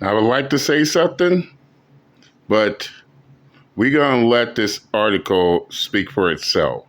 I would like to say something, but we're going to let this article speak for itself.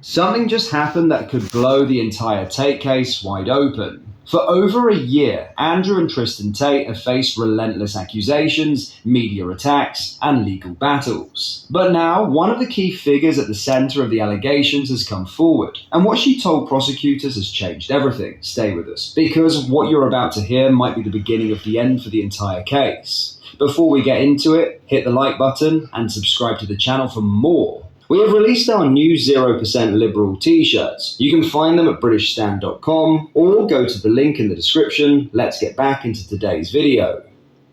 Something just happened that could blow the entire Tate case wide open. For over a year, Andrew and Tristan Tate have faced relentless accusations, media attacks, and legal battles. But now, one of the key figures at the center of the allegations has come forward, and what she told prosecutors has changed everything. Stay with us, because what you're about to hear might be the beginning of the end for the entire case. Before we get into it, hit the like button and subscribe to the channel for more. We have released our new 0% Liberal t-shirts. You can find them at britishstand.com or go to the link in the description. Let's get back into today's video.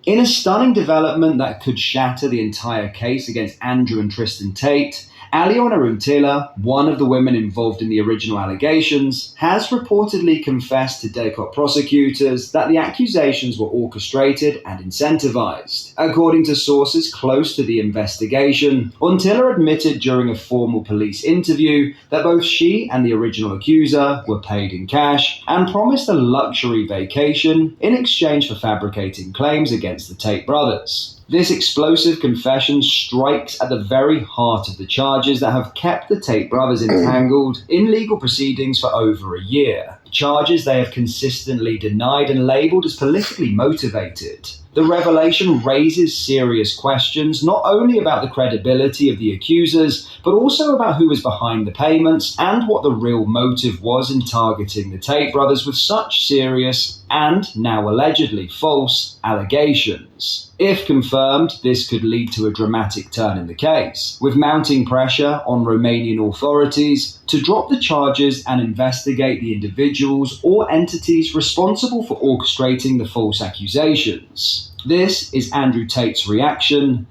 In a stunning development that could shatter the entire case against Andrew and Tristan Tate, Aliona Runtila, one of the women involved in the original allegations, has reportedly confessed to Daycott prosecutors that the accusations were orchestrated and incentivized. According to sources close to the investigation, Runtila admitted during a formal police interview that both she and the original accuser were paid in cash and promised a luxury vacation in exchange for fabricating claims against the Tate brothers. This explosive confession strikes at the very heart of the charges that have kept the Tate brothers entangled in legal proceedings for over a year. Charges they have consistently denied and labeled as politically motivated. The revelation raises serious questions not only about the credibility of the accusers, but also about who was behind the payments and what the real motive was in targeting the Tate brothers with such serious and now allegedly false allegations. If confirmed, this could lead to a dramatic turn in the case, with mounting pressure on Romanian authorities to drop the charges and investigate the individuals or entities responsible for orchestrating the false accusations. This is Andrew Tate's reaction.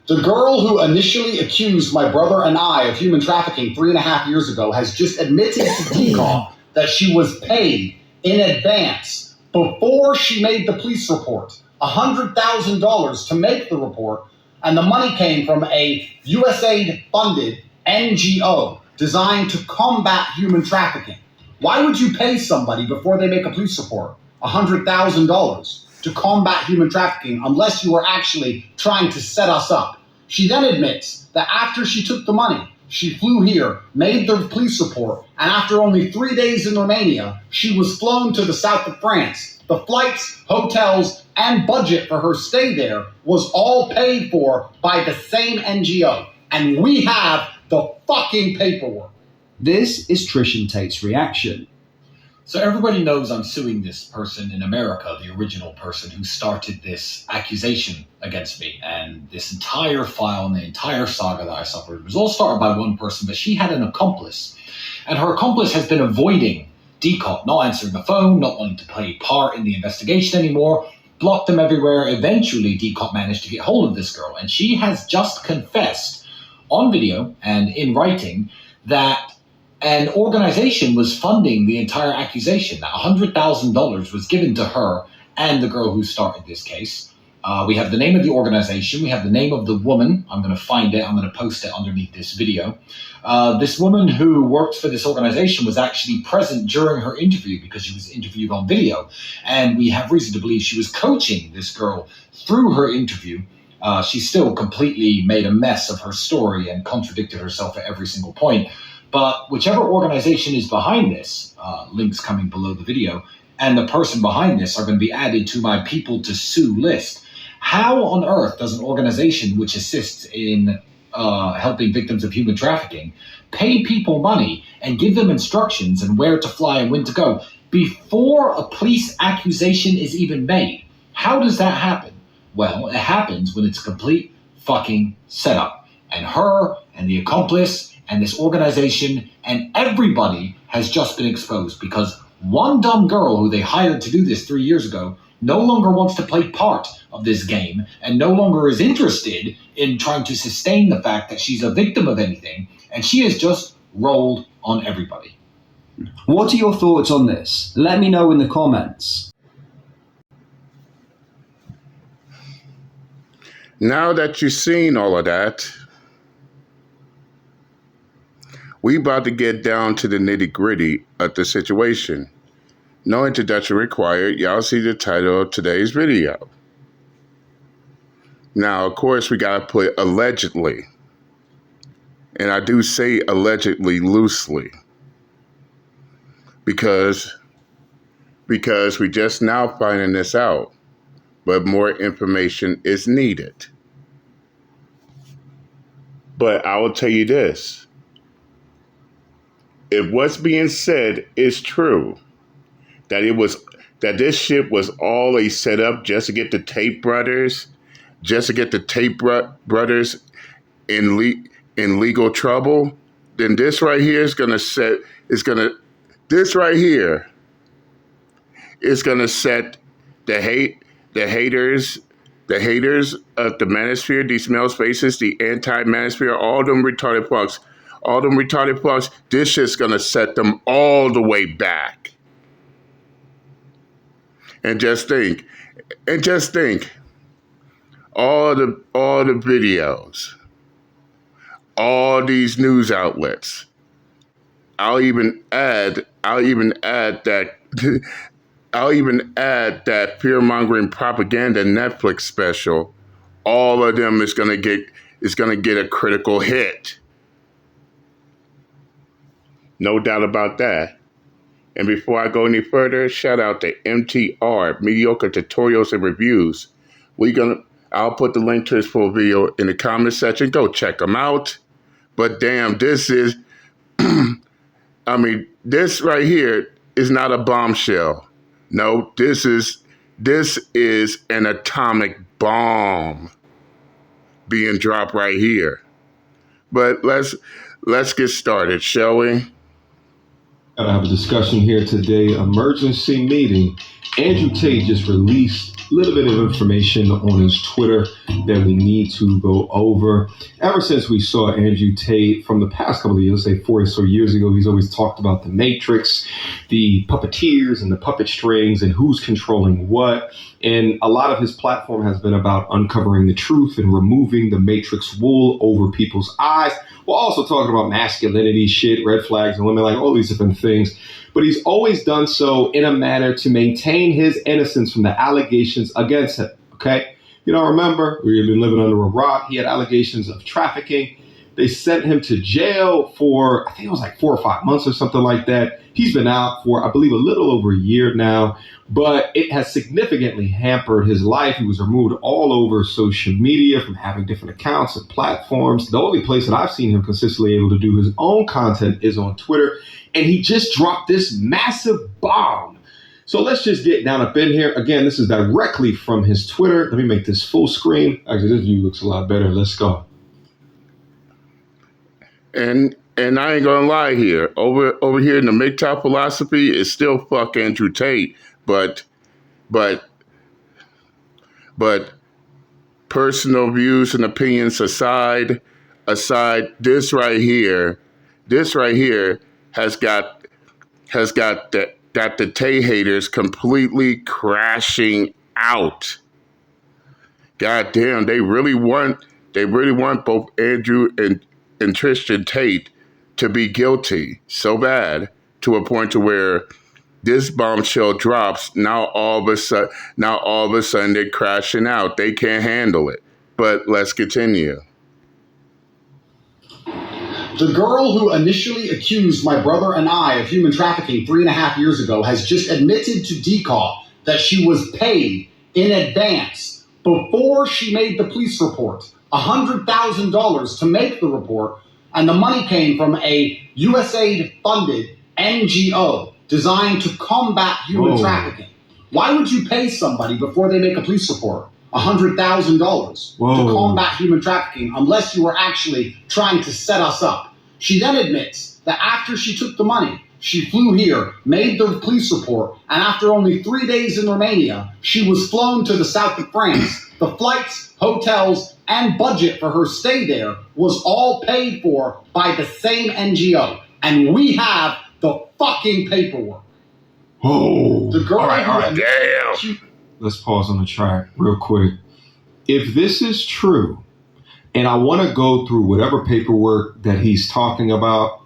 The girl who initially accused my brother and I of human trafficking 3.5 years ago has just admitted to DCOM that she was paid in advance before she made the police report. $100,000 to make the report, and the money came from a USAID-funded NGO designed to combat human trafficking. Why would you pay somebody before they make a police report $100,000 to combat human trafficking unless you were actually trying to set us up? She then admits that after she took the money, she flew here, made the police report, and after only 3 days in Romania, she was flown to the south of France. The flights, hotels, and budget for her stay there was all paid for by the same NGO. And we have the fucking paperwork. This is Tristan Tate's reaction. So everybody knows I'm suing this person in America, the original person who started this accusation against me. And this entire file and the entire saga that I suffered was all started by one person, but she had an accomplice. And her accomplice has been avoiding DCOT, not answering the phone, not wanting to play part in the investigation anymore, blocked them everywhere. Eventually, DCOT managed to get hold of this girl. And she has just confessed on video and in writing that an organization was funding the entire accusation, that $100,000 was given to her and the girl who started this case. We have the name of the organization. We have the name of the woman. I'm going to find it. I'm going to post it underneath this video. This woman who worked for this organization was actually present during her interview because she was interviewed on video. And we have reason to believe she was coaching this girl through her interview. She still completely made a mess of her story and contradicted herself at every single point. But whichever organization is behind this, links coming below the video, and the person behind this are going to be added to my people to sue list. How on earth does an organization which assists in helping victims of human trafficking pay people money and give them instructions and where to fly and when to go before a police accusation is even made? How does that happen? Well, it happens when it's a complete fucking setup. And her and the accomplice and this organization and everybody has just been exposed because one dumb girl who they hired to do this 3 years ago no longer wants to play part of this game and no longer is interested in trying to sustain the fact that she's a victim of anything, and she has just rolled on everybody. What are your thoughts on this? Let me know in the comments. Now that you've seen all of that, we about to get down to the nitty-gritty of the situation. No introduction required. Y'all see the title of today's video. Now, of course, we got to put allegedly. And I do say allegedly loosely. Because we just now finding this out. But more information is needed. But I will tell you this. If what's being said is true, that this shit was all a setup just to get the Tate brothers, in legal trouble, then this right here is gonna set the haters of the manosphere, these male spaces, the anti-manosphere, all them retarded fucks, this shit's gonna set them all the way back. And just think, all the videos, all these news outlets. I'll even add that fear-mongering propaganda Netflix special. All of them is gonna get a critical hit. No doubt about that. And before I go any further, shout out to MTR, Mediocre Tutorials and Reviews. I'll put the link to this full video in the comment section. Go check them out. But damn, this is, this right here is not a bombshell. No, this is an atomic bomb being dropped right here. But let's get started, shall we? Gotta have a discussion here today. Emergency meeting. Andrew Tate just released a little bit of information on his Twitter that we need to go over. Ever since we saw Andrew Tate from the past couple of years, say 4 or so years ago, he's always talked about the Matrix, the puppeteers and the puppet strings and who's controlling what. And a lot of his platform has been about uncovering the truth and removing the Matrix wool over people's eyes. We're also talking about masculinity, shit, red flags, and women, like all these different things. But he's always done so in a manner to maintain his innocence from the allegations against him. Okay? You know, remember, we had been living under a rock. He had allegations of trafficking. They sent him to jail for, I think it was like 4 or 5 months or something like that. He's been out for, I believe, a little over a year now. But it has significantly hampered his life. He was removed all over social media from having different accounts and platforms. The only place that I've seen him consistently able to do his own content is on Twitter. And he just dropped this massive bomb. So let's just get down up in here. Again, this is directly from his Twitter. Let me make this full screen. Actually, this view looks a lot better. Let's go. And I ain't gonna lie here. Over here in the MGTOW philosophy, it's still fuck Andrew Tate. But personal views and opinions aside, this right here has got the Tate haters completely crashing out. God damn, they really want both Andrew and Tristan Tate to be guilty so bad, to a point to where this bombshell drops. Now all of a sudden they're crashing out. They can't handle it. But let's continue. The girl who initially accused my brother and I of human trafficking 3.5 years ago has just admitted to DCAW that she was paid in advance before she made the police report, $100,000 to make the report, and the money came from a USAID-funded NGO designed to combat human trafficking. Why would you pay somebody before they make a police report $100,000 to combat human trafficking unless you were actually trying to set us up? She then admits that after she took the money, she flew here, made the police report, and after only 3 days in Romania, she was flown to the south of France. The flights, hotels, and budget for her stay there was all paid for by the same NGO. And we have the fucking paperwork. Oh, the girl. All right. Damn. Let's pause on the track real quick. If this is true, and I want to go through whatever paperwork that he's talking about,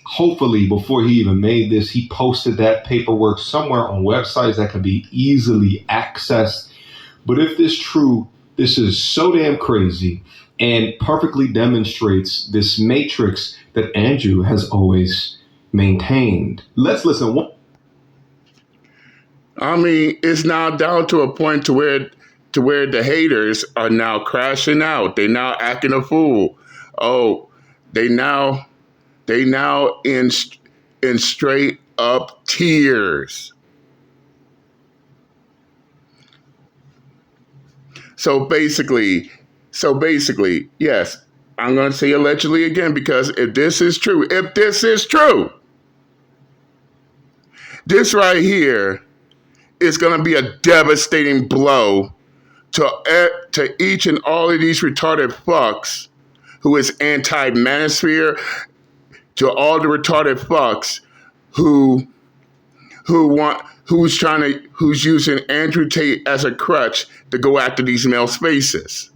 hopefully before he even made this, he posted that paperwork somewhere on websites that could be easily accessed. But if this is true, this is so damn crazy and perfectly demonstrates this matrix that Andrew has always maintained. Let's listen. I mean, it's now down to a point to where the haters are now crashing out. They now acting a fool. Oh, they now in straight up tears. So basically, yes, I'm going to say allegedly again, because if this is true, this right here is going to be a devastating blow to each and all of these retarded fucks who is anti-manosphere, to all the retarded fucks who's using Andrew Tate as a crutch to go after these male spaces.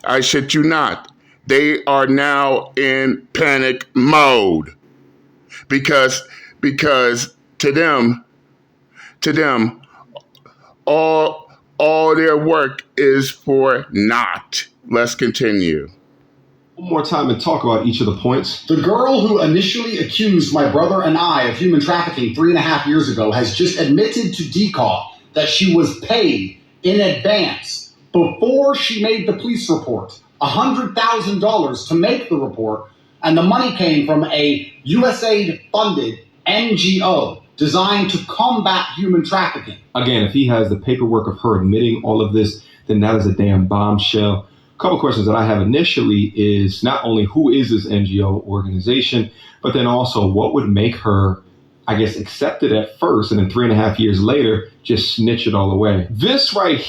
I shit you not. They are now in panic mode because to them, all their work is for naught. Let's continue. One more time and talk about each of the points. The girl who initially accused my brother and I of human trafficking 3.5 years ago has just admitted to DCAW that she was paid in advance before she made the police report, $100,000 to make the report, and the money came from a USAID-funded NGO designed to combat human trafficking. Again, if he has the paperwork of her admitting all of this, then that is a damn bombshell. A couple questions that I have initially is not only who is this NGO organization, but then also what would make her, I guess, accept it at first and then 3.5 years later, just snitch it all away. This right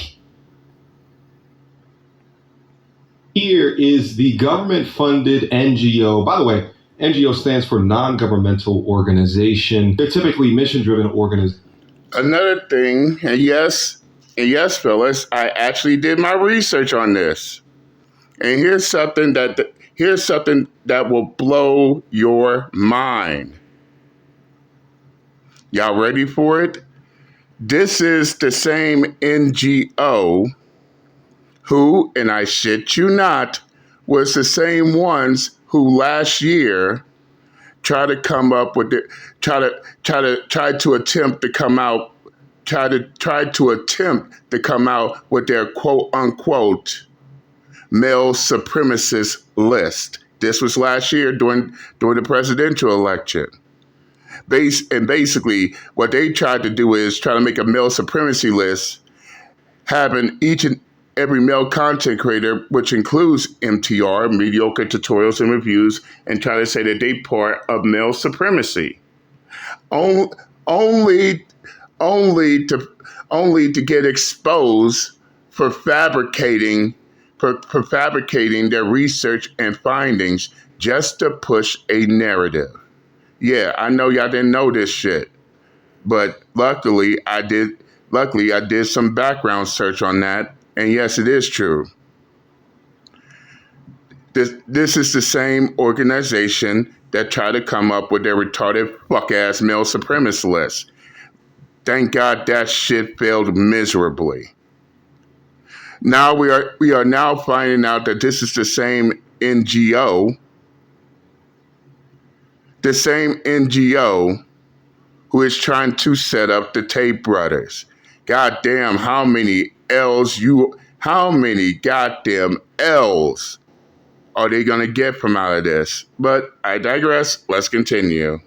here is the government-funded NGO. By the way, NGO stands for non-governmental organization. They're typically mission-driven organizations. Another thing, and yes, fellas, I actually did my research on this. And here's something that will blow your mind. Y'all ready for it? This is the same NGO who, and I shit you not, was the same ones who last year tried to come up with it, tried to attempt to come out with their quote unquote male supremacist list. This was last year during the presidential election. Basically, what they tried to do is try to make a male supremacy list, having each and every male content creator, which includes MTR, mediocre tutorials and reviews, and try to say that they part of male supremacy. Only to get exposed for fabricating their research and findings just to push a narrative. Yeah, I know y'all didn't know this shit, but luckily I did some background search on that, and yes, it is true. This is the same organization that tried to come up with their retarded fuck-ass male supremacist list. Thank God that shit failed miserably. Now we are now finding out that this is the same NGO who is trying to set up the Tate brothers. God damn, how many goddamn L's are they gonna get from out of this? But I digress. Let's continue.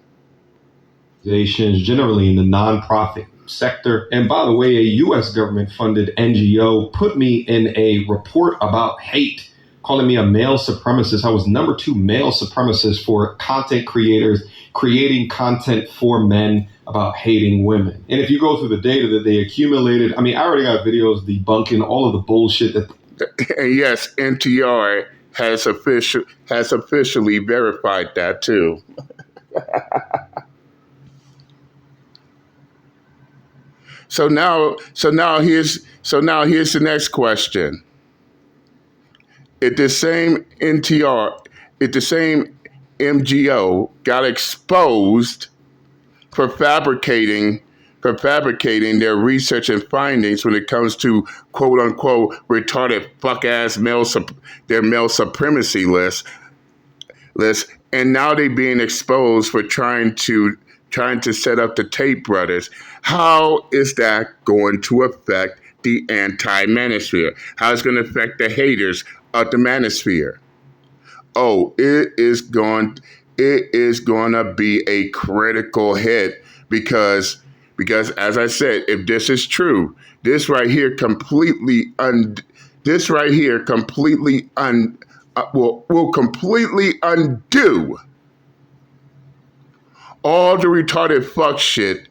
Generally in the nonprofit sector. And by the way, a U.S. government-funded NGO put me in a report about hate, calling me a male supremacist. I was number 2 male supremacist for content creators creating content for men about hating women. And if you go through the data that they accumulated, I mean, I already got videos debunking all of the bullshit that. And yes, NTR has officially verified that too. So now here's the next question. If the same MGO got exposed for fabricating their research and findings when it comes to quote unquote retarded fuck ass their male supremacy list, and now they're being exposed for trying to set up the Tate brothers. How is that going to affect the anti-manosphere? How is it going to affect the haters of the manosphere? Oh, it is going to be a critical hit because as I said, if this is true, this right here will completely undo all the retarded fuck shit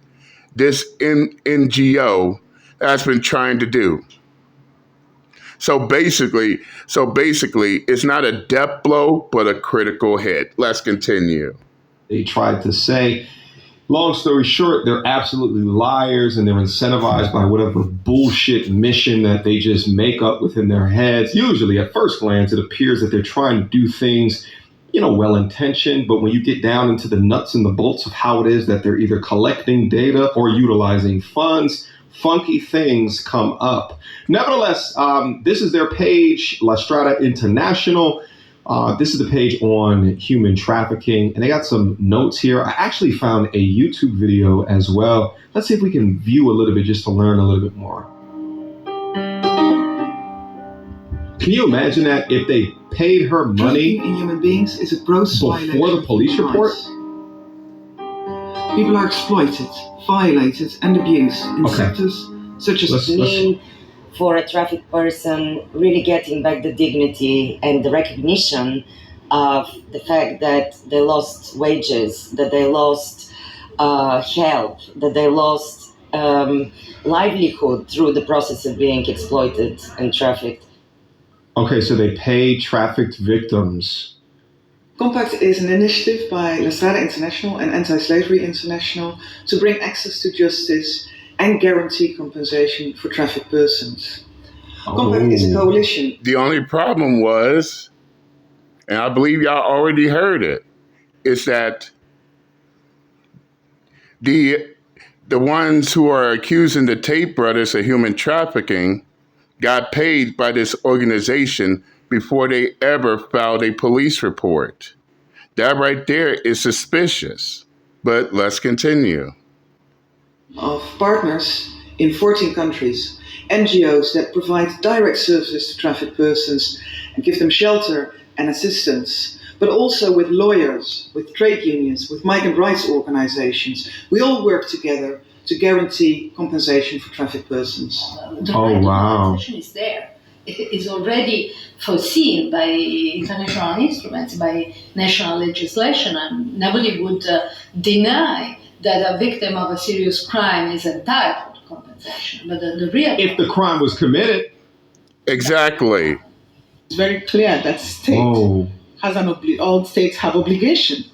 this NGO has been trying to do. So basically, it's not a death blow, but a critical hit. Let's continue. They tried to say, long story short, they're absolutely liars and they're incentivized by whatever bullshit mission that they just make up within their heads. Usually, at first glance, it appears that they're trying to do things, well-intentioned, but when you get down into the nuts and the bolts of how it is that they're either collecting data or utilizing funds, funky things come up. Nevertheless, this is their page, La Strada International. This is the page on human trafficking, and they got some notes here. I actually found a YouTube video as well. Let's see if we can view a little bit just to learn a little bit more. Can you imagine that if they paid her money in human beings is a gross before the police report? People are exploited, violated, and abused in sectors such as for a trafficked person, really getting back the dignity and the recognition of the fact that they lost wages, that they lost health, that they lost livelihood through the process of being exploited and trafficked. Okay, so they pay trafficked victims. Compact is an initiative by La Strada International and Anti-Slavery International to bring access to justice and guarantee compensation for trafficked persons. Compact is a coalition. The only problem was, and I believe y'all already heard it, is that the ones who are accusing the Tate brothers of human trafficking got paid by this organization before they ever filed a police report. That right there is suspicious. But let's continue. Of partners in 14 countries, NGOs that provide direct services to trafficked persons and give them shelter and assistance, but also with lawyers, with trade unions, with migrant rights organizations. We all work together to guarantee compensation for trafficked persons. The compensation is there. It is already foreseen by international instruments, by national legislation, and nobody would deny that a victim of a serious crime is entitled to compensation. But the real... If the crime was committed. Exactly. It's very clear that all states have obligation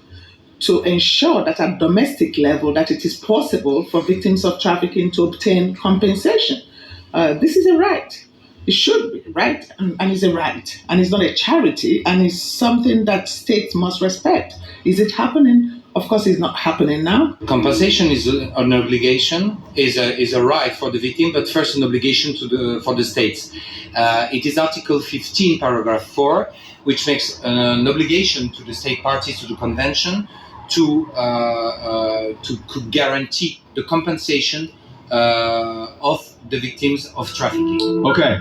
to ensure that at domestic level that it is possible for victims of trafficking to obtain compensation. This is a right. It should be right, and it's a right, and it's not a charity, and it's something that states must respect. Is it happening? Of course, it's not happening now. Compensation is an obligation, is a right for the victim, but first an obligation for the states. It is Article 15, paragraph 4, which makes an obligation to the state parties to the convention to guarantee the compensation of the victims of trafficking. Okay,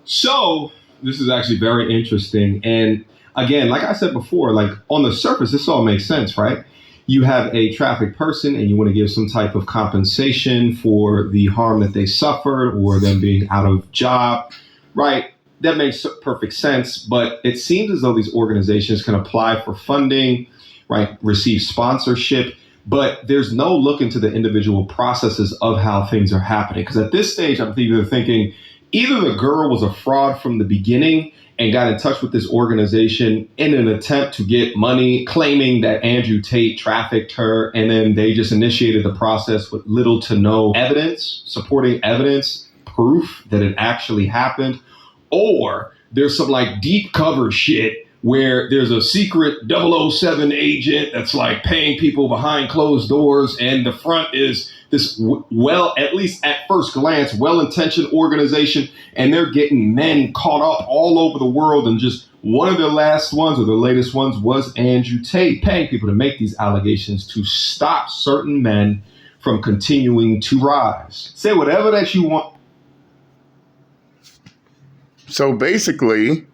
so this is actually very interesting. And again, like I said before, like on the surface, this all makes sense, right? You have a trafficked person and you want to give some type of compensation for the harm that they suffered or them being out of job, right? That makes perfect sense. But it seems as though these organizations can apply for funding, right? Receive sponsorship. But there's no look into the individual processes of how things are happening. Because at this stage, I'm thinking either the girl was a fraud from the beginning and got in touch with this organization in an attempt to get money, claiming that Andrew Tate trafficked her, and then they just initiated the process with little to no evidence, supporting evidence, proof that it actually happened. Or there's some like deep cover shit where there's a secret 007 agent that's like paying people behind closed doors, and the front is this well, at least at first glance, well-intentioned organization, and they're getting men caught up all over the world. And just one of the last ones, or the latest ones, was Andrew Tate, paying people to make these allegations to stop certain men from continuing to rise. Say whatever that you want. So basically,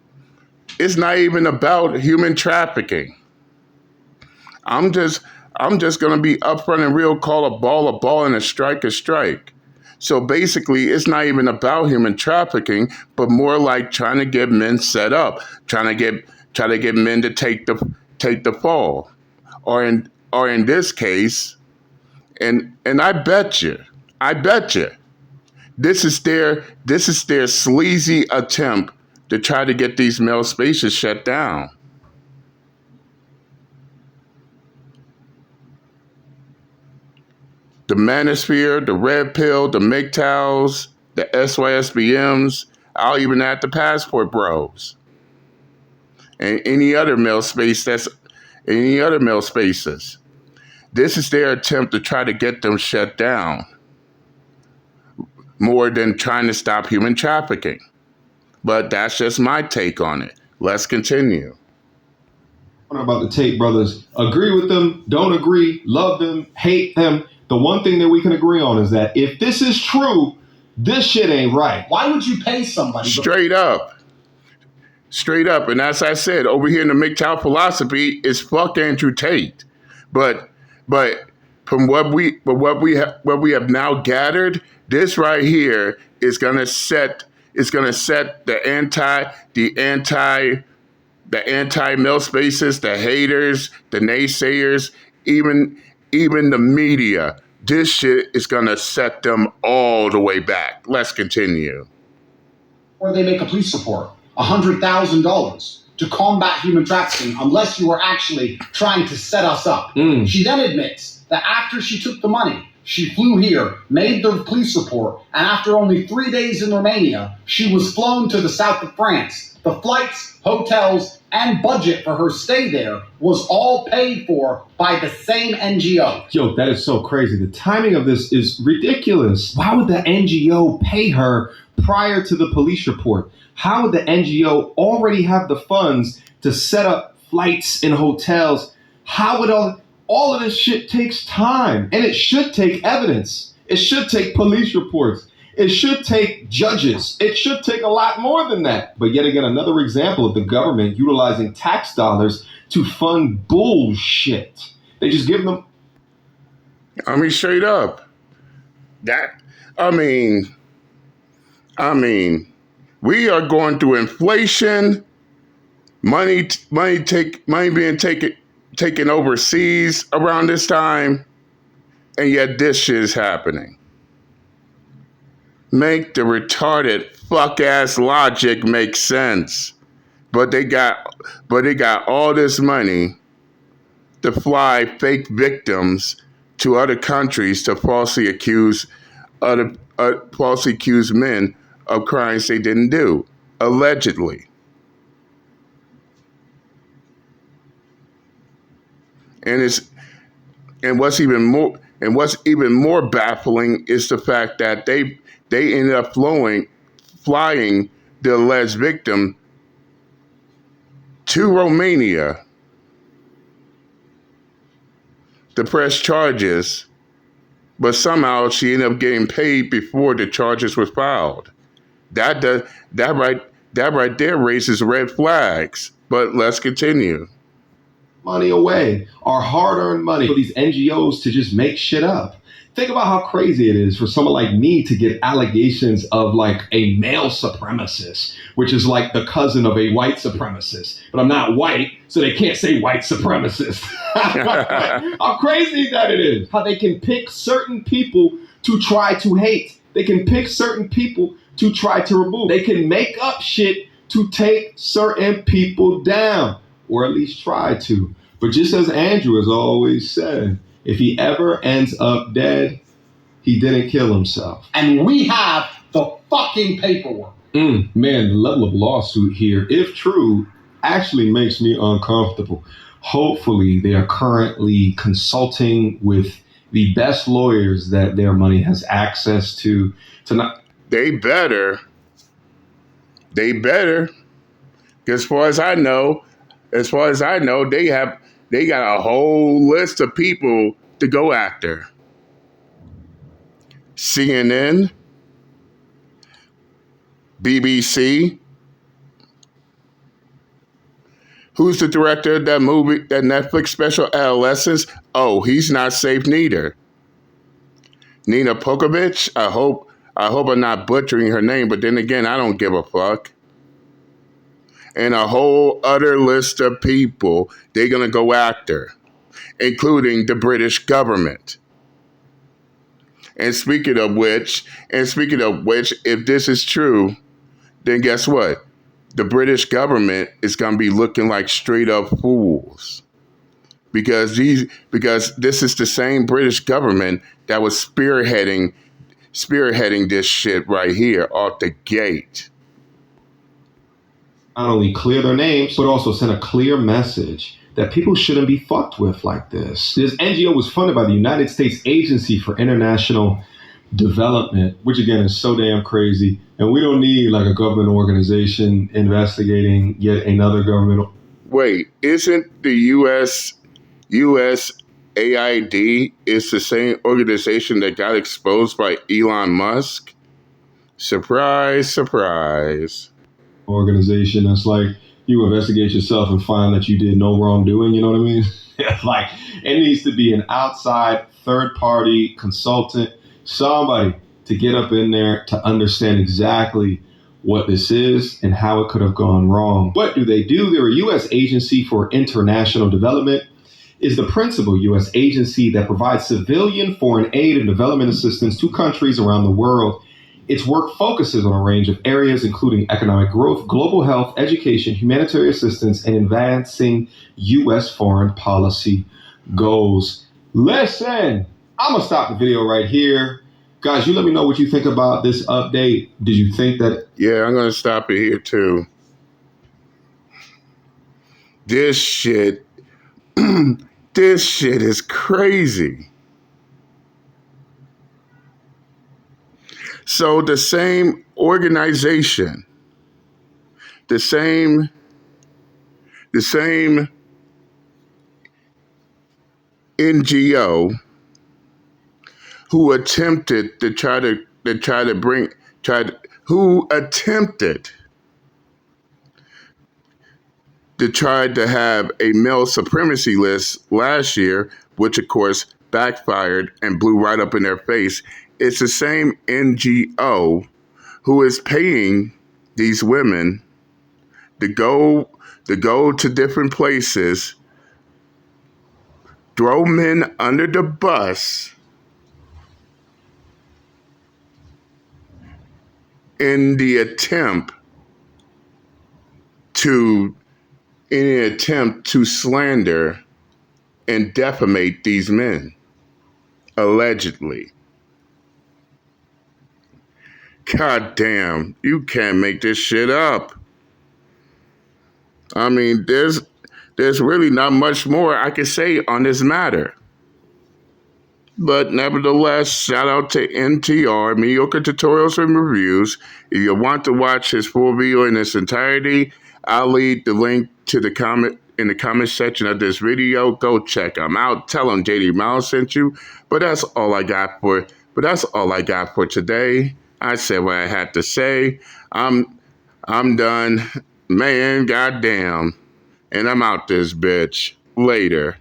it's not even about human trafficking. I'm just gonna be upfront and real, call a ball, and a strike a strike. So basically, it's not even about human trafficking, but more like trying to get men set up, trying to get men to take the fall, or in this case, and I bet you, this is their sleazy attempt to try to get these male spaces shut down. The Manosphere, the Red Pill, the MGTOWs, the SYSBMs, I'll even add the Passport Bros, and any other male spaces. This is their attempt to try to get them shut down, more than trying to stop human trafficking. But that's just my take on it. Let's continue. About the Tate brothers, agree with them, don't agree, love them, hate them. The one thing that we can agree on is that if this is true, this shit ain't right. Why would you pay somebody? Straight up. And as I said, over here in the MGTOW philosophy is fuck Andrew Tate. But from what we have now gathered, this right here is gonna set the anti male spaces, the haters, the naysayers, even the media. This shit is gonna set them all the way back. Let's continue. Or they make a police report, $100,000 to combat human trafficking, unless you are actually trying to set us up. She then admits that after she took the money, she flew here, made the police report, and after only 3 days in Romania, she was flown to the south of France. The flights, hotels, and budget for her stay there was all paid for by the same NGO. Yo, that is so crazy. The timing of this is ridiculous. Why would the NGO pay her prior to the police report? How would the NGO already have the funds to set up flights and hotels? How would all of this shit takes time, and it should take evidence. It should take police reports. It should take judges. It should take a lot more than that. But yet again, another example of the government utilizing tax dollars to fund bullshit. They just give them. I mean, straight up. We are going through inflation, money being taken overseas around this time, and yet this shit is happening. Make the retarded fuck ass logic make sense. But they got all this money to fly fake victims to other countries to falsely accuse men of crimes they didn't do, allegedly. And what's even more baffling is the fact that they ended up flying the alleged victim to Romania to press charges, but somehow she ended up getting paid before the charges were filed. That right there raises red flags. But let's continue. Money away, our hard-earned money, for these NGOs to just make shit up. Think about how crazy it is for someone like me to get allegations of like a male supremacist, which is like the cousin of a white supremacist. But I'm not white, so they can't say white supremacist. How crazy that it is. How they can pick certain people to try to hate. They can pick certain people to try to remove. They can make up shit to take certain people down, or at least try to. But just as Andrew has always said, if he ever ends up dead, he didn't kill himself. And we have the fucking paperwork. Man, the level of lawsuit here, if true, actually makes me uncomfortable. Hopefully, they are currently consulting with the best lawyers that their money has access to not. They better. As far as I know, they got a whole list of people to go after. CNN, BBC. Who's the director of that movie, that Netflix special, Adolescence? Oh, he's not safe neither. Nina Pokovich. I hope I'm not butchering her name, but then again, I don't give a fuck. And a whole other list of people they're gonna go after, including the British government. And speaking of which, if this is true, then guess what? The British government is going to be looking like straight up fools. Because this is the same British government that was spearheading this shit right here off the gate. Not only clear their names, but also send a clear message that people shouldn't be fucked with like this. This NGO was funded by the United States Agency for International Development, which again is so damn crazy. And we don't need like a government organization investigating yet another government. Wait, isn't the USAID is the same organization that got exposed by Elon Musk? Surprise, surprise. Organization that's like, you investigate yourself and find that you did no wrongdoing, you know what I mean? Like, it needs to be an outside third-party consultant, somebody to get up in there to understand exactly what this is and how it could have gone wrong. What do? They're a U.S. Agency for International Development, is the principal U.S. agency that provides civilian foreign aid and development assistance to countries around the world. Its work focuses on a range of areas, including economic growth, global health, education, humanitarian assistance, and advancing U.S. foreign policy goals. Listen, I'm going to stop the video right here. Guys, you let me know what you think about this update. Did you think that... Yeah, I'm going to stop it here too. This shit is crazy. So the same organization, the same NGO who attempted to have a male supremacy list last year, which of course backfired and blew right up in their face. It's the same NGO who is paying these women to go to different places, throw men under the bus in the attempt to slander and defamate these men, allegedly. God damn, you can't make this shit up. I mean, there's really not much more I can say on this matter. But nevertheless, shout out to NTR, Mediocre Tutorials and Reviews. If you want to watch his full video in its entirety, I'll leave the link to the comment in the comment section of this video. Go check him out. Tell him JD Miles sent you. But that's all I got for today. I said what I had to say. I'm done. Man, goddamn. And I'm out this bitch. Later.